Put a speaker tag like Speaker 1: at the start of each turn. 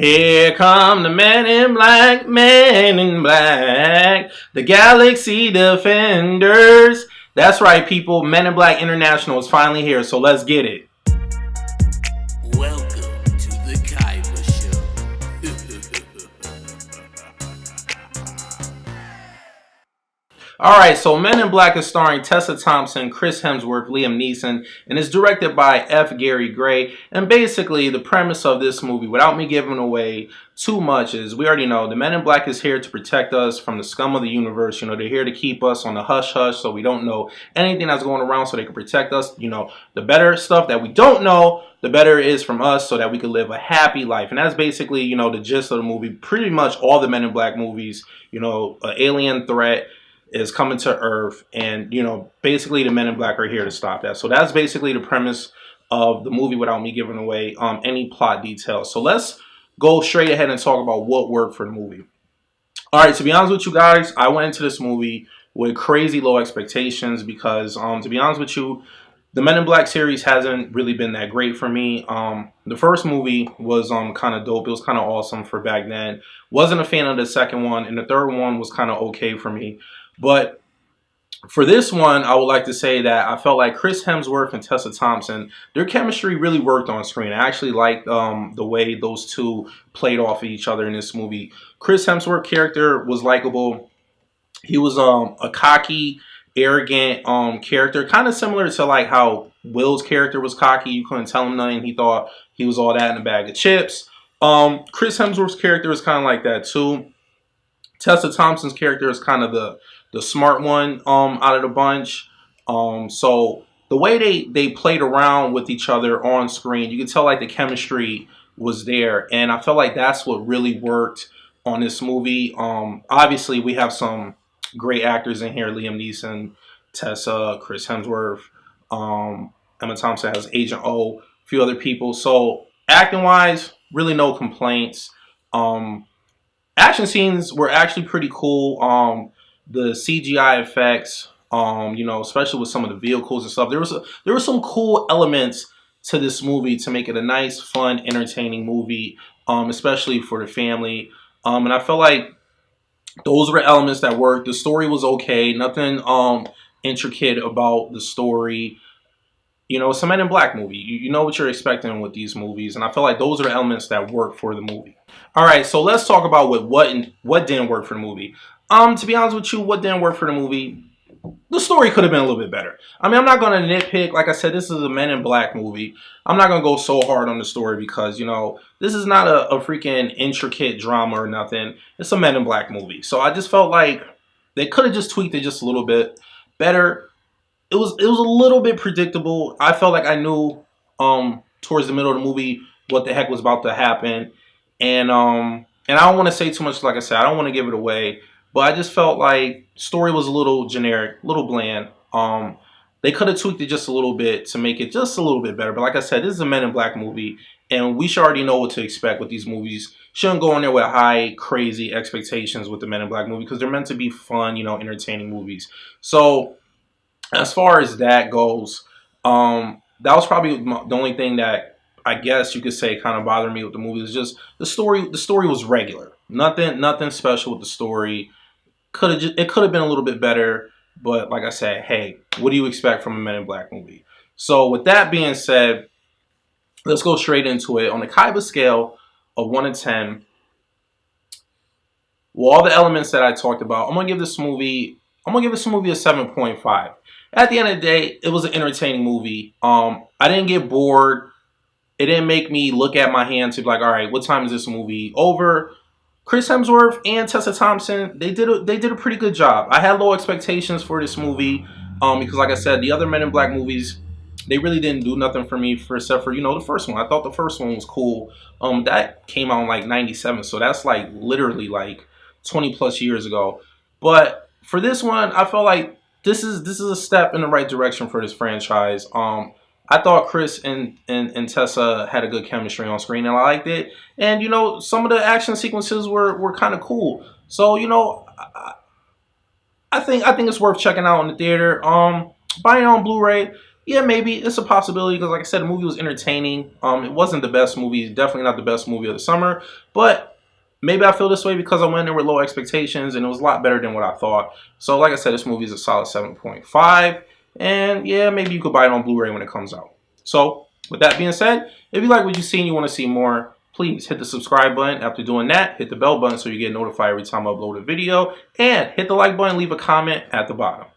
Speaker 1: Here come the men in black, men in black, the Galaxy Defenders. That's right, people. Men in Black International is finally here, so let's get it.
Speaker 2: Welcome to the Kaiba
Speaker 1: Alright, so Men in Black is starring Tessa Thompson, Chris Hemsworth, Liam Neeson, and is directed by F. Gary Gray. And basically, the premise of this movie, without me giving away too much, is we already know the Men in Black is here to protect us from the scum of the universe. You know, they're here to keep us on the hush-hush so we don't know anything that's going around so they can protect us. You know, the better stuff that we don't know, the better it is from us so that we can live a happy life. And that's basically, you know, the gist of the movie. Pretty much all the Men in Black movies, you know, an alien threat is coming to Earth, and you know, basically the Men in Black are here to stop that. So that's basically the premise of the movie without me giving away any plot details. So let's go straight ahead and talk about what worked for the movie. All right, to be honest with you guys, I went into this movie with crazy low expectations because to be honest with you, the Men in Black series hasn't really been that great for me. The first movie was kind of dope. It was kind of awesome for back then. Wasn't a fan of the second one, and the third one was kind of okay for me. But for this one, I would like to say that I felt like Chris Hemsworth and Tessa Thompson, their chemistry really worked on screen. I actually liked the way those two played off of each other in this movie. Chris Hemsworth's character was likable. He was a cocky, arrogant character, kind of similar to like how Will's character was cocky. You couldn't tell him nothing. He thought he was all that in a bag of chips. Chris Hemsworth's character is kind of like that too. Tessa Thompson's character is kind of the smart one out of the bunch. So the way they played around with each other on screen, you could tell like the chemistry was there, and I felt like that's what really worked on this movie. Obviously we have some great actors in here: Liam Neeson, Tessa, Chris Hemsworth, Emma Thompson has Agent O, a few other people. So acting wise, really no complaints. Action scenes were actually pretty cool. The CGI effects, you know, especially with some of the vehicles and stuff, there were some cool elements to this movie to make it a nice, fun, entertaining movie, especially for the family. And I felt like those were elements that worked. The story was okay, nothing intricate about the story. You know, it's a Men in Black movie. You know what you're expecting with these movies, and I feel like those are the elements that work for the movie. All right, so let's talk about what didn't work for the movie. To be honest with you, what didn't work for the movie, the story could have been a little bit better. I mean, I'm not going to nitpick. Like I said, this is a Men in Black movie. I'm not going to go so hard on the story because, you know, this is not a freaking intricate drama or nothing. It's a Men in Black movie. So I just felt like they could have just tweaked it just a little bit better. It was a little bit predictable. I felt like I knew towards the middle of the movie what the heck was about to happen. And I don't want to say too much, like I said, I don't want to give it away. But I just felt like story was a little generic, a little bland. They could have tweaked it just a little bit to make it just a little bit better. But like I said, this is a Men in Black movie, and we should already know what to expect with these movies. Shouldn't go in there with high, crazy expectations with the Men in Black movie because they're meant to be fun, you know, entertaining movies. So as far as that goes, that was probably the only thing that I guess you could say kind of bothered me with the movie. Is just the story. The story was regular. Nothing special with the story. It could have been a little bit better, but like I said, hey, what do you expect from a Men in Black movie? So with that being said, let's go straight into it. On the Kaiba scale of 1 to 10, well, all the elements that I talked about, I'm gonna give this movie a 7.5. At the end of the day, it was an entertaining movie. I didn't get bored. It didn't make me look at my hands to be like, all right, what time is this movie over? Chris Hemsworth and Tessa Thompson, they did a pretty good job. I had low expectations for this movie because, like I said, the other Men in Black movies, they really didn't do nothing for me except for, you know, the first one. I thought the first one was cool. That came out in like 97, so that's like literally like 20 plus years ago. But for this one, I felt like this is a step in the right direction for this franchise. I thought Chris and Tessa had a good chemistry on screen, and I liked it. And, you know, some of the action sequences were kind of cool. So, you know, I think it's worth checking out in the theater. Buying it on Blu-ray, Yeah, maybe it's a possibility because, like I said, the movie was entertaining. It wasn't the best movie, definitely not the best movie of the summer, but maybe I feel this way because I went there with low expectations and it was a lot better than what I thought. So, like I said, this movie is a solid 7.5, and yeah, maybe you could buy it on Blu-ray when it comes out. So, with that being said, if you like what you see and you want to see more, please hit the subscribe button. After doing that, hit the bell button so you get notified every time I upload a video, and hit the like button, leave a comment at the bottom.